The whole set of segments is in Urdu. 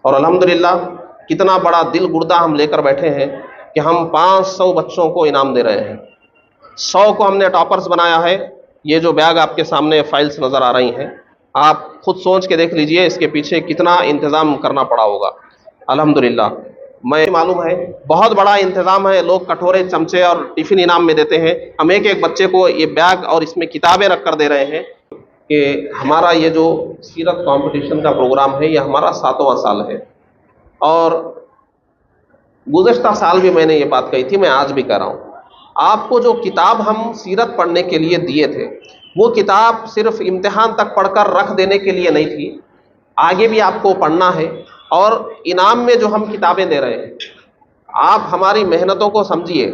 اور الحمدللہ کتنا بڑا دل گردہ ہم لے کر بیٹھے ہیں کہ ہم 500 بچوں کو انعام دے رہے ہیں، 100 کو ہم نے ٹاپرز بنایا ہے۔ یہ جو بیگ آپ کے سامنے فائلز نظر آ رہی ہیں، آپ خود سوچ کے دیکھ لیجئے اس کے پیچھے کتنا انتظام کرنا پڑا ہوگا۔ الحمدللہ میں معلوم ہے بہت بڑا انتظام ہے، لوگ کٹورے چمچے اور ٹفن انعام میں دیتے ہیں، ہم ایک ایک بچے کو یہ بیگ اور اس میں کتابیں رکھ کر دے رہے ہیں کہ ہمارا یہ جو سیرت کمپٹیشن کا پروگرام ہے یہ ہمارا 7واں سال ہے۔ اور گزشتہ سال بھی میں نے یہ بات کہی تھی، میں آج بھی کہہ رہا ہوں، آپ کو جو کتاب ہم سیرت پڑھنے کے لیے دیے تھے وہ کتاب صرف امتحان تک پڑھ کر رکھ دینے کے لیے نہیں تھی، آگے بھی آپ کو پڑھنا ہے۔ اور انعام میں جو ہم کتابیں دے رہے ہیں، آپ ہماری محنتوں کو سمجھیے۔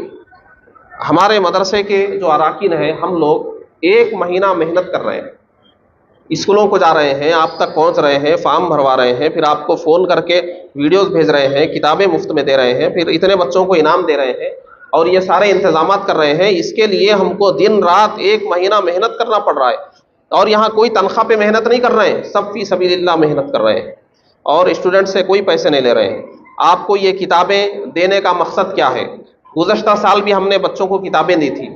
ہمارے مدرسے کے جو اراکین ہیں، ہم لوگ 1 مہینہ محنت کر رہے ہیں، اسکولوں کو جا رہے ہیں، آپ تک پہنچ رہے ہیں، فارم بھروا رہے ہیں، پھر آپ کو فون کر کے ویڈیوز بھیج رہے ہیں، کتابیں مفت میں دے رہے ہیں، پھر اتنے بچوں کو انعام دے رہے ہیں اور یہ سارے انتظامات کر رہے ہیں۔ اس کے لیے ہم کو دن رات 1 مہینہ محنت کرنا پڑ رہا ہے، اور یہاں کوئی تنخواہ پہ محنت نہیں کر رہے ہیں، سب فی سبیل اللہ محنت کر رہے ہیں، اور اسٹوڈنٹ سے کوئی پیسے نہیں لے رہے ہیں۔ آپ کو یہ کتابیں دینے کا مقصد کیا ہے؟ گزشتہ سال بھی ہم نے بچوں کو کتابیں دی تھی،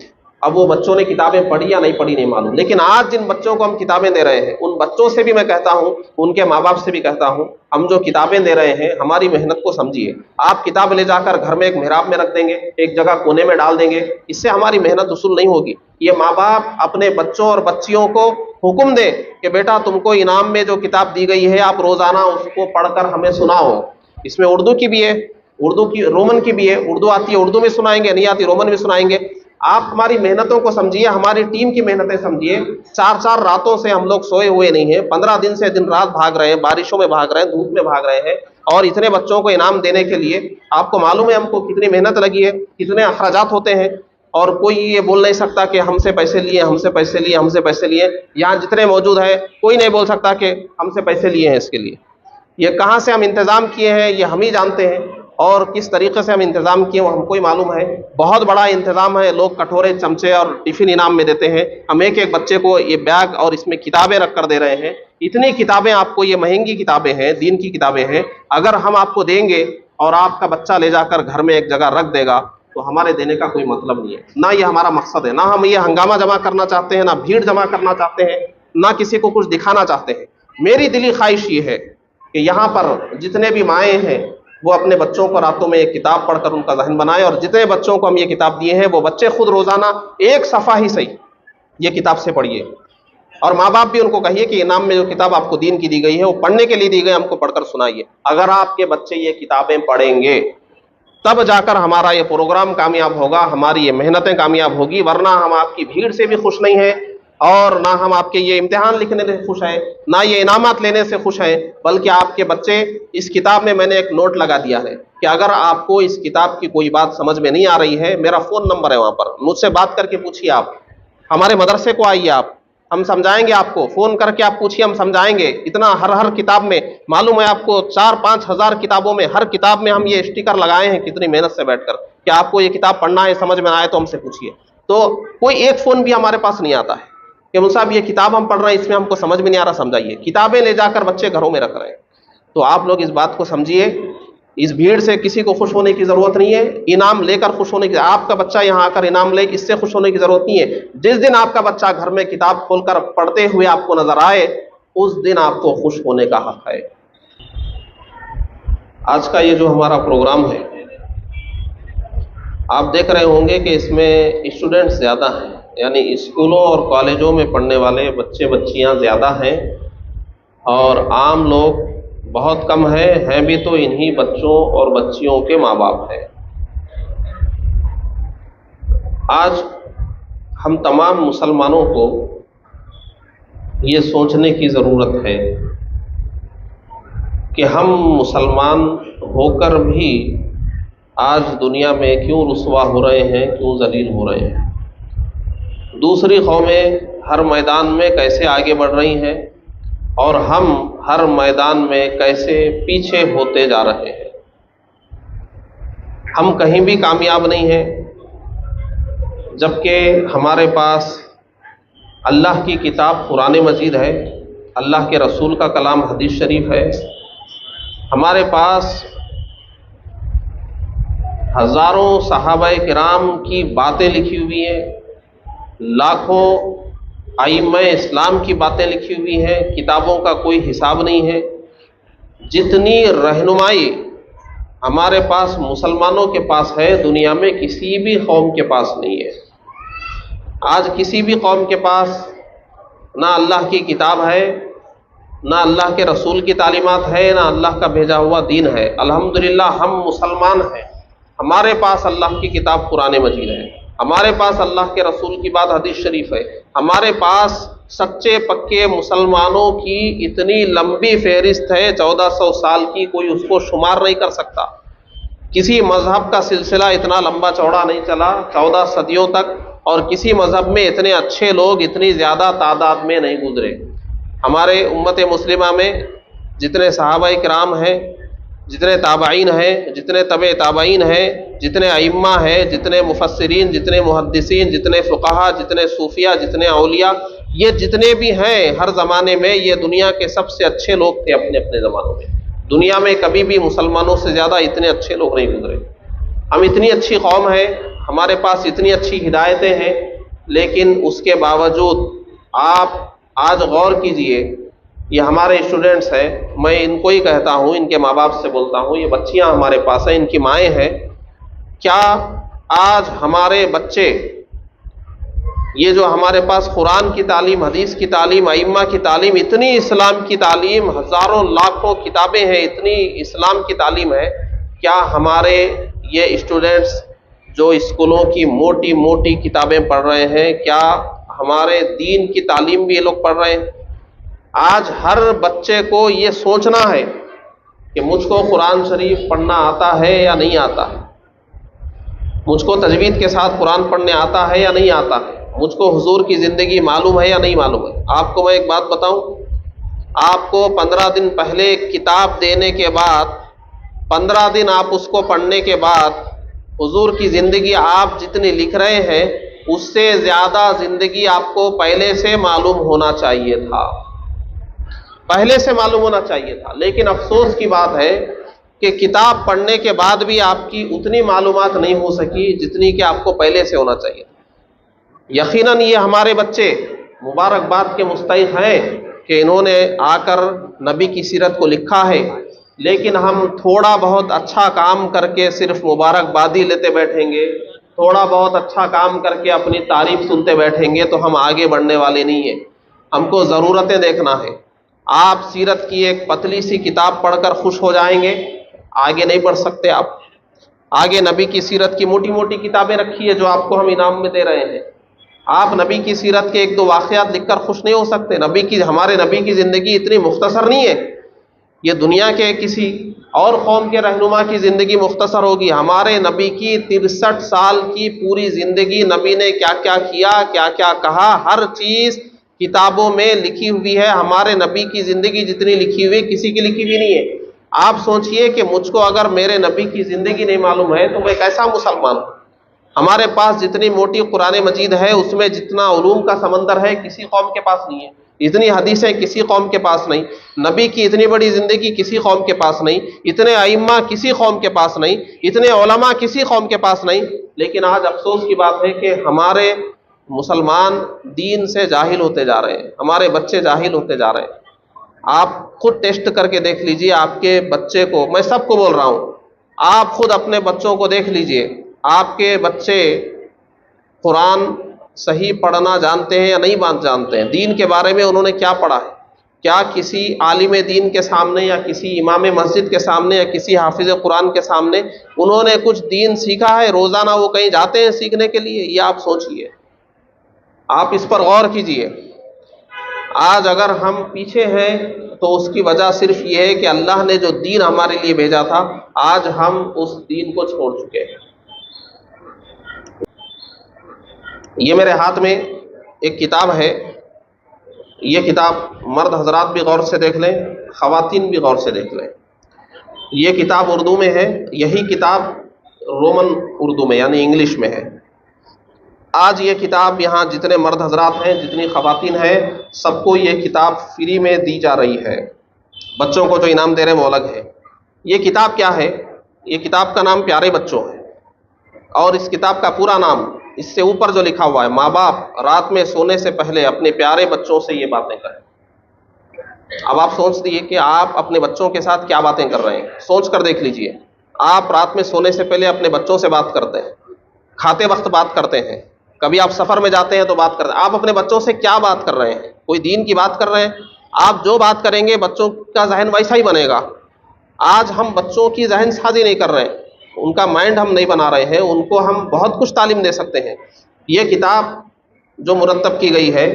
اب وہ بچوں نے کتابیں پڑھی یا نہیں پڑھی نہیں معلوم، لیکن آج جن بچوں کو ہم کتابیں دے رہے ہیں ان بچوں سے بھی میں کہتا ہوں، ان کے ماں باپ سے بھی کہتا ہوں، ہم جو کتابیں دے رہے ہیں ہماری محنت کو سمجھیے۔ آپ کتاب لے جا کر گھر میں ایک محراب میں رکھ دیں گے، ایک جگہ کونے میں ڈال دیں گے، اس سے ہماری محنت وصول نہیں ہوگی۔ یہ ماں باپ اپنے بچوں اور بچیوں کو حکم دے کہ بیٹا تم کو انعام میں جو کتاب دی گئی ہے آپ روزانہ اس کو پڑھ کر ہمیں سناؤ۔ اس میں اردو کی بھی ہے، اردو کی رومن کی بھی ہے، اردو آتی ہے اردو میں سنائیں گے، نہیں آتی رومن میں سنائیں گے۔ آپ ہماری محنتوں کو سمجھیے، ہماری ٹیم کی محنتیں سمجھیے۔ 4 راتوں سے ہم لوگ سوئے ہوئے نہیں ہیں، 15 دن سے دن رات بھاگ رہے ہیں، بارشوں میں بھاگ رہے ہیں، دھوپ میں بھاگ رہے ہیں، اور اتنے بچوں کو انعام دینے کے لیے آپ کو معلوم ہے ہم کو کتنی محنت لگی ہے، کتنے اخراجات ہوتے ہیں۔ اور کوئی یہ بول نہیں سکتا کہ ہم سے پیسے لیے، ہم سے پیسے لیے، ہم سے پیسے لیے۔ یہاں جتنے موجود ہیں کوئی نہیں بول سکتا کہ ہم سے پیسے لیے ہیں اس کے لیے۔ یہ کہاں سے ہم انتظام کیے ہیں یہ ہم ہی جانتے ہیں، اور کس طریقے سے ہم انتظام کیے وہ ہم کو ہی معلوم ہے۔ بہت بڑا انتظام ہے، لوگ کٹورے چمچے اور ٹفن انعام میں دیتے ہیں، ہم ایک ایک بچے کو یہ بیگ اور اس میں کتابیں رکھ کر دے رہے ہیں۔ اتنی کتابیں آپ کو، یہ مہنگی کتابیں ہیں، دین کی کتابیں ہیں، اگر ہم آپ کو دیں گے اور آپ کا بچہ لے جا کر گھر میں ایک جگہ رکھ دے گا تو ہمارے دینے کا کوئی مطلب نہیں ہے، نہ یہ ہمارا مقصد ہے، نہ ہم یہ ہنگامہ جمع کرنا چاہتے ہیں، نہ بھیڑ جمع کرنا چاہتے ہیں، نہ کسی کو کچھ دکھانا چاہتے ہیں۔ میری دلی خواہش یہ ہے کہ یہاں پر جتنے بھی مائیں ہیں وہ اپنے بچوں کو راتوں میں ایک کتاب پڑھ کر ان کا ذہن بنائے، اور جتنے بچوں کو ہم یہ کتاب دیے ہیں وہ بچے خود روزانہ 1 صفحہ ہی صحیح یہ کتاب سے پڑھیے، اور ماں باپ بھی ان کو کہیے کہ انعام میں جو کتاب آپ کو دین کی دی گئی ہے وہ پڑھنے کے لیے دی گئی، ہم کو پڑھ کر سنائیے۔ اگر آپ کے بچے یہ کتابیں پڑھیں گے تب جا کر ہمارا یہ پروگرام کامیاب ہوگا، ہماری یہ محنتیں کامیاب ہوگی، ورنہ ہم آپ کی بھیڑ سے بھی خوش نہیں ہیں، اور نہ ہم آپ کے یہ امتحان لکھنے سے خوش ہیں، نہ یہ انعامات لینے سے خوش ہیں، بلکہ آپ کے بچے اس کتاب میں نے ایک نوٹ لگا دیا ہے کہ اگر آپ کو اس کتاب کی کوئی بات سمجھ میں نہیں آ رہی ہے، میرا فون نمبر ہے وہاں پر، مجھ سے بات کر کے پوچھیے، آپ ہمارے مدرسے کو آئیے، آپ ہم سمجھائیں گے، آپ کو فون کر کے آپ پوچھیے، ہم سمجھائیں گے۔ اتنا ہر کتاب میں معلوم ہے آپ کو، 4-5 ہزار کتابوں میں ہر کتاب میں ہم یہ اسٹیکر لگائے ہیں کتنی محنت سے بیٹھ کر، کہ آپ کو یہ کتاب پڑھنا ہے، سمجھ میں آئے تو ہم سے پوچھیے۔ تو کوئی ایک فون بھی ہمارے پاس نہیں آتا ہے کہ مول صاحب یہ کتاب ہم پڑھ رہے ہیں اس میں ہم کو سمجھ میں نہیں آ رہا، سمجھائیے۔ کتابیں لے جا کر بچے گھروں میں رکھ رہے ہیں۔ تو آپ لوگ اس بات کو سمجھیے، اس بھیڑ سے کسی کو خوش ہونے کی ضرورت نہیں ہے، انعام لے کر خوش ہونے کی، آپ کا بچہ یہاں آ کر انعام لے اس سے خوش ہونے کی ضرورت نہیں ہے۔ جس دن آپ کا بچہ گھر میں کتاب کھول کر پڑھتے ہوئے آپ کو نظر آئے اس دن آپ کو خوش ہونے کا حق ہے۔ آج کا یہ جو ہمارا پروگرام ہے آپ دیکھ رہے ہوں گے کہ اس میں اسٹوڈنٹس زیادہ ہیں، یعنی اسکولوں اور کالجوں میں پڑھنے والے بچے بچیاں زیادہ ہیں، اور عام لوگ بہت کم ہیں بھی تو انہی بچوں اور بچیوں کے ماں باپ ہیں۔ آج ہم تمام مسلمانوں کو یہ سوچنے کی ضرورت ہے کہ ہم مسلمان ہو کر بھی آج دنیا میں کیوں رسوا ہو رہے ہیں، کیوں ذلیل ہو رہے ہیں۔ دوسری قومیں ہر میدان میں کیسے آگے بڑھ رہی ہیں اور ہم ہر میدان میں کیسے پیچھے ہوتے جا رہے ہیں۔ ہم کہیں بھی کامیاب نہیں ہیں، جبکہ ہمارے پاس اللہ کی کتاب قرآن مجید ہے، اللہ کے رسول کا کلام حدیث شریف ہے، ہمارے پاس ہزاروں صحابہ کرام کی باتیں لکھی ہوئی ہیں، لاکھوں ائمہ اسلام کی باتیں لکھی ہوئی ہیں، کتابوں کا کوئی حساب نہیں ہے۔ جتنی رہنمائی ہمارے پاس مسلمانوں کے پاس ہے، دنیا میں کسی بھی قوم کے پاس نہیں ہے۔ آج کسی بھی قوم کے پاس نہ اللہ کی کتاب ہے، نہ اللہ کے رسول کی تعلیمات ہے، نہ اللہ کا بھیجا ہوا دین ہے۔ الحمدللہ ہم مسلمان ہیں، ہمارے پاس اللہ کی کتاب قرآن مجید ہے، ہمارے پاس اللہ کے رسول کی بات حدیث شریف ہے، ہمارے پاس سچے پکے مسلمانوں کی اتنی لمبی فہرست ہے، 1400 سال کی، کوئی اس کو شمار نہیں کر سکتا۔ کسی مذہب کا سلسلہ اتنا لمبا چوڑا نہیں چلا 14 صدیوں تک، اور کسی مذہب میں اتنے اچھے لوگ اتنی زیادہ تعداد میں نہیں گزرے۔ ہمارے امت مسلمہ میں جتنے صحابہ کرام ہیں، جتنے تابعین ہیں، جتنے تبع تابعین ہیں، جتنے ائمہ ہیں، جتنے مفسرین، جتنے محدثین، جتنے فقہا، جتنے صوفیہ، جتنے اولیاء، یہ جتنے بھی ہیں ہر زمانے میں یہ دنیا کے سب سے اچھے لوگ تھے اپنے اپنے زمانوں میں۔ دنیا میں کبھی بھی مسلمانوں سے زیادہ اتنے اچھے لوگ نہیں گزرے۔ ہم اتنی اچھی قوم ہیں، ہمارے پاس اتنی اچھی ہدایتیں ہیں، لیکن اس کے باوجود آپ آج غور کیجئے، یہ ہمارے اسٹوڈنٹس ہیں، میں ان کو ہی کہتا ہوں، ان کے ماں باپ سے بولتا ہوں، یہ بچیاں ہمارے پاس ہیں، ان کی مائیں ہیں، کیا آج ہمارے بچے یہ جو ہمارے پاس قرآن کی تعلیم، حدیث کی تعلیم، ائمہ کی تعلیم، اتنی اسلام کی تعلیم، ہزاروں لاکھوں کتابیں ہیں، اتنی اسلام کی تعلیم ہے، کیا ہمارے یہ اسٹوڈنٹس جو اسکولوں کی موٹی موٹی کتابیں پڑھ رہے ہیں، کیا ہمارے دین کی تعلیم بھی یہ لوگ پڑھ رہے ہیں؟ آج ہر بچے کو یہ سوچنا ہے کہ مجھ کو قرآن شریف پڑھنا آتا ہے یا نہیں آتا ہے، مجھ کو تجوید کے ساتھ قرآن پڑھنے آتا ہے یا نہیں آتا ہے، مجھ کو حضور کی زندگی معلوم ہے یا نہیں معلوم ہے۔ آپ کو میں ایک بات بتاؤں، آپ کو 15 دن پہلے کتاب دینے کے بعد، 15 دن آپ اس کو پڑھنے کے بعد، حضور کی زندگی آپ جتنی لکھ رہے ہیں اس سے زیادہ زندگی آپ کو پہلے سے معلوم ہونا چاہیے تھا، پہلے سے معلوم ہونا چاہیے تھا۔ لیکن افسوس کی بات ہے کہ کتاب پڑھنے کے بعد بھی آپ کی اتنی معلومات نہیں ہو سکی جتنی کہ آپ کو پہلے سے ہونا چاہیے تھا۔ یقیناً یہ ہمارے بچے مبارکباد کے مستحق ہیں کہ انہوں نے آ کر نبی کی سیرت کو لکھا ہے، لیکن ہم تھوڑا بہت اچھا کام کر کے صرف مبارکبادی لیتے بیٹھیں گے، تھوڑا بہت اچھا کام کر کے اپنی تعریف سنتے بیٹھیں گے تو ہم آگے بڑھنے والے نہیں ہیں۔ ہم کو ضرورتیں دیکھنا ہے۔ آپ سیرت کی ایک پتلی سی کتاب پڑھ کر خوش ہو جائیں گے، آگے نہیں بڑھ سکتے آپ۔ آگے نبی کی سیرت کی موٹی موٹی کتابیں رکھی ہے جو آپ کو ہم انعام میں دے رہے ہیں۔ آپ نبی کی سیرت کے ایک دو واقعات لکھ کر خوش نہیں ہو سکتے۔ ہمارے نبی کی زندگی اتنی مختصر نہیں ہے، یہ دنیا کے کسی اور قوم کے رہنما کی زندگی مختصر ہوگی۔ ہمارے نبی کی 63 سال کی پوری زندگی، نبی نے کیا کیا کیا، کیا کیا کہا، ہر چیز کتابوں میں لکھی ہوئی ہے۔ ہمارے نبی کی زندگی جتنی لکھی ہوئی کسی کی لکھی ہوئی نہیں ہے۔ آپ سوچئے کہ مجھ کو اگر میرے نبی کی زندگی نہیں معلوم ہے تو میں کیسا مسلمان ہوں؟ ہمارے پاس جتنی موٹی قرآن مجید ہے اس میں جتنا علوم کا سمندر ہے کسی قوم کے پاس نہیں ہے، اتنی حدیثیں کسی قوم کے پاس نہیں، نبی کی اتنی بڑی زندگی کسی قوم کے پاس نہیں، اتنے ائمہ کسی قوم کے پاس نہیں، اتنے علماء کسی قوم کے پاس نہیں۔ لیکن آج افسوس کی بات ہے کہ ہمارے مسلمان دین سے جاہل ہوتے جا رہے ہیں، ہمارے بچے جاہل ہوتے جا رہے ہیں۔ آپ خود ٹیسٹ کر کے دیکھ لیجئے آپ کے بچے کو، میں سب کو بول رہا ہوں، آپ خود اپنے بچوں کو دیکھ لیجئے، آپ کے بچے قرآن صحیح پڑھنا جانتے ہیں یا نہیں جانتے ہیں، دین کے بارے میں انہوں نے کیا پڑھا ہے، کیا کسی عالم دین کے سامنے یا کسی امام مسجد کے سامنے یا کسی حافظ قرآن کے سامنے انہوں نے کچھ دین سیکھا ہے؟ روزانہ وہ کہیں جاتے ہیں سیکھنے کے لیے؟ یہ آپ سوچئے، آپ اس پر غور کیجئے۔ آج اگر ہم پیچھے ہیں تو اس کی وجہ صرف یہ ہے کہ اللہ نے جو دین ہمارے لیے بھیجا تھا آج ہم اس دین کو چھوڑ چکے ہیں۔ یہ میرے ہاتھ میں ایک کتاب ہے، یہ کتاب مرد حضرات بھی غور سے دیکھ لیں، خواتین بھی غور سے دیکھ لیں۔ یہ کتاب اردو میں ہے، یہی کتاب رومن اردو میں یعنی انگلش میں ہے۔ آج یہ کتاب یہاں جتنے مرد حضرات ہیں، جتنی خواتین ہیں، سب کو یہ کتاب فری میں دی جا رہی ہے۔ بچوں کو جو انعام دے رہے ہیں وہ الگ ہے۔ یہ کتاب کیا ہے؟ یہ کتاب کا نام پیارے بچوں ہے، اور اس کتاب کا پورا نام اس سے اوپر جو لکھا ہوا ہے، ماں باپ رات میں سونے سے پہلے اپنے پیارے بچوں سے یہ باتیں کریں۔ اب آپ سوچ دیجیے کہ آپ اپنے بچوں کے ساتھ کیا باتیں کر رہے ہیں، سوچ کر دیکھ لیجئے۔ آپ رات میں سونے سے پہلے اپنے بچوں سے بات کرتے ہیں، کھاتے وقت بات کرتے ہیں، کبھی آپ سفر میں جاتے ہیں تو بات کرتے ہیں۔ آپ اپنے بچوں سے کیا بات کر رہے ہیں؟ کوئی دین کی بات کر رہے ہیں؟ آپ جو بات کریں گے بچوں کا ذہن ویسا ہی بنے گا۔ آج ہم بچوں کی ذہن سازی نہیں کر رہے ہیں، ان کا مائنڈ ہم نہیں بنا رہے ہیں، ان کو ہم بہت کچھ تعلیم دے سکتے ہیں۔ یہ کتاب جو مرتب کی گئی ہے،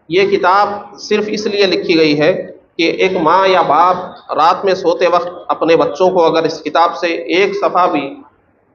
یہ کتاب صرف اس لیے لکھی گئی ہے کہ ایک ماں یا باپ رات میں سوتے وقت اپنے بچوں کو اگر اس کتاب سے ایک صفحہ بھی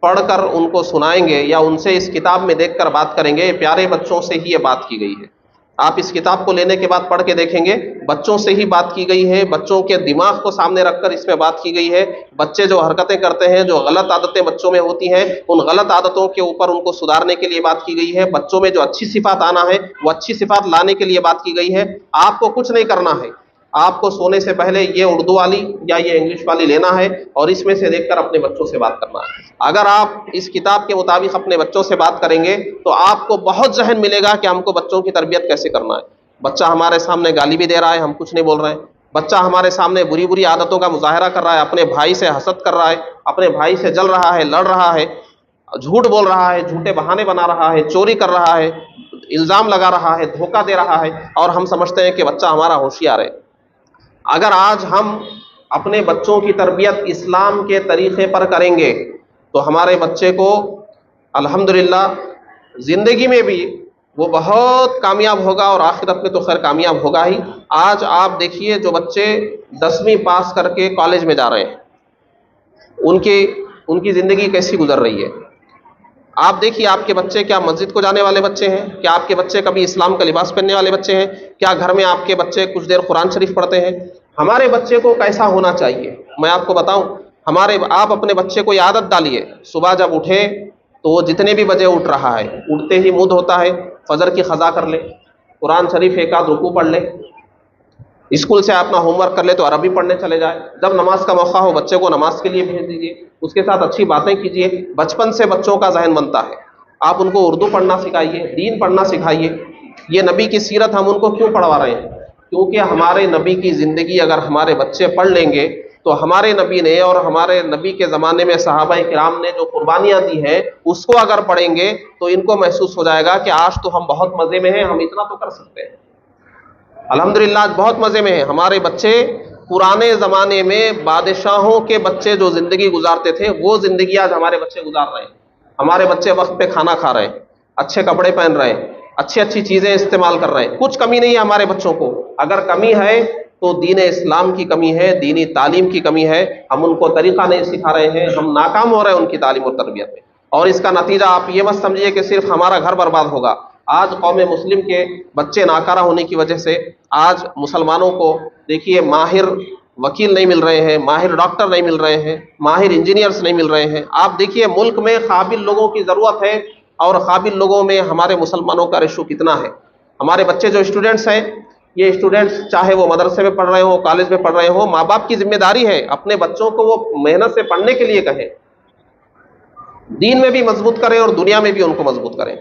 پڑھ کر ان کو سنائیں گے یا ان سے اس کتاب میں دیکھ کر بات کریں گے، پیارے بچوں سے ہی یہ بات کی گئی ہے۔ آپ اس کتاب کو لینے کے بعد پڑھ کے دیکھیں گے، بچوں سے ہی بات کی گئی ہے، بچوں کے دماغ کو سامنے رکھ کر اس میں بات کی گئی ہے۔ بچے جو حرکتیں کرتے ہیں، جو غلط عادتیں بچوں میں ہوتی ہیں، ان غلط عادتوں کے اوپر ان کو سدھارنے کے لیے بات کی گئی ہے۔ بچوں میں جو اچھی صفات آنا ہے، وہ اچھی صفات لانے کے لیے بات کی گئی ہے۔ آپ کو کچھ نہیں کرنا ہے، آپ کو سونے سے پہلے یہ اردو والی یا یہ انگلش والی لینا ہے اور اس میں سے دیکھ کر اپنے بچوں سے بات کرنا ہے۔ اگر آپ اس کتاب کے مطابق اپنے بچوں سے بات کریں گے تو آپ کو بہت ذہن ملے گا کہ ہم کو بچوں کی تربیت کیسے کرنا ہے۔ بچہ ہمارے سامنے گالی بھی دے رہا ہے، ہم کچھ نہیں بول رہے ہیں۔ بچہ ہمارے سامنے بری بری عادتوں کا مظاہرہ کر رہا ہے، اپنے بھائی سے حسد کر رہا ہے، اپنے بھائی سے جل رہا ہے، لڑ رہا ہے، جھوٹ بول رہا ہے، جھوٹے بہانے بنا رہا ہے، چوری کر رہا ہے، الزام لگا رہا ہے، دھوکہ دے رہا ہے، اور ہم سمجھتے ہیں کہ بچہ ہمارا ہوشیار ہے۔ اگر آج ہم اپنے بچوں کی تربیت اسلام کے طریقے پر کریں گے تو ہمارے بچے کو الحمدللہ زندگی میں بھی وہ بہت کامیاب ہوگا، اور آخرت میں تو خیر کامیاب ہوگا ہی۔ آج آپ دیکھیے جو بچے 10ویں پاس کر کے کالج میں جا رہے ہیں، ان کی زندگی کیسی گزر رہی ہے۔ آپ دیکھیے آپ کے بچے کیا مسجد کو جانے والے بچے ہیں؟ کیا آپ کے بچے کبھی اسلام کا لباس پہننے والے بچے ہیں؟ کیا گھر میں آپ کے بچے کچھ دیر قرآن شریف پڑھتے ہیں؟ ہمارے بچے کو کیسا ہونا چاہیے میں آپ کو بتاؤں۔ آپ اپنے بچے کو یہ عادت ڈالیے، صبح جب اٹھے تو وہ جتنے بھی بجے اٹھ رہا ہے، اٹھتے ہی منہ دھوتا ہے، فجر کی قضا کر لے، قرآن شریف ایک آدھ رکوع پڑھ لے، اسکول سے اپنا ہوم ورک کر لے تو عربی پڑھنے چلے جائے۔ جب نماز کا موقع ہو بچے کو نماز کے لیے بھیج دیجیے، اس کے ساتھ اچھی باتیں کیجیے۔ بچپن سے بچوں کا ذہن بنتا ہے۔ آپ ان کو اردو پڑھنا سکھائیے، دین پڑھنا سکھائیے۔ یہ نبی کی سیرت ہم ان کو کیوں پڑھوا رہے ہیں؟ کیونکہ ہمارے نبی کی زندگی اگر ہمارے بچے پڑھ لیں گے تو ہمارے نبی نے اور ہمارے نبی کے زمانے میں صحابہ کرام نے جو قربانیاں دی ہیں اس کو اگر پڑھیں گے تو ان کو محسوس ہو جائے گا کہ آج تو ہم بہت مزے میں ہیں، ہم اتنا تو کر سکتے ہیں۔ الحمدللہ آج بہت مزے میں ہیں ہمارے بچے۔ پرانے زمانے میں بادشاہوں کے بچے جو زندگی گزارتے تھے وہ زندگی آج ہمارے بچے گزار رہے ہیں۔ ہمارے بچے وقت پہ کھانا کھا رہے ہیں، اچھے کپڑے پہن رہے ہیں، اچھی چیزیں استعمال کر رہے ہیں، کچھ کمی نہیں ہے ہمارے بچوں کو۔ اگر کمی ہے تو دین اسلام کی کمی ہے، دینی تعلیم کی کمی ہے۔ ہم ان کو طریقہ نہیں سکھا رہے ہیں، ہم ناکام ہو رہے ہیں ان کی تعلیم اور تربیت میں، اور اس کا نتیجہ آپ یہ مت سمجھیے کہ صرف ہمارا گھر برباد ہوگا۔ آج قوم مسلم کے بچے ناکارہ ہونے کی وجہ سے آج مسلمانوں کو دیکھیے ماہر وکیل نہیں مل رہے ہیں، ماہر ڈاکٹر نہیں مل رہے ہیں، ماہر انجینئرز نہیں مل رہے ہیں۔ آپ دیکھیے ملک میں قابل لوگوں کی ضرورت ہے، اور قابل لوگوں میں ہمارے مسلمانوں کا ریشو کتنا ہے۔ ہمارے بچے جو اسٹوڈنٹس ہیں، یہ اسٹوڈنٹس چاہے وہ مدرسے میں پڑھ رہے ہوں، کالج میں پڑھ رہے ہوں، ماں باپ کی ذمہ داری ہے اپنے بچوں کو وہ محنت سے پڑھنے کے لیے کہیں، دین میں بھی مضبوط کریں اور دنیا میں بھی ان کو مضبوط کریں۔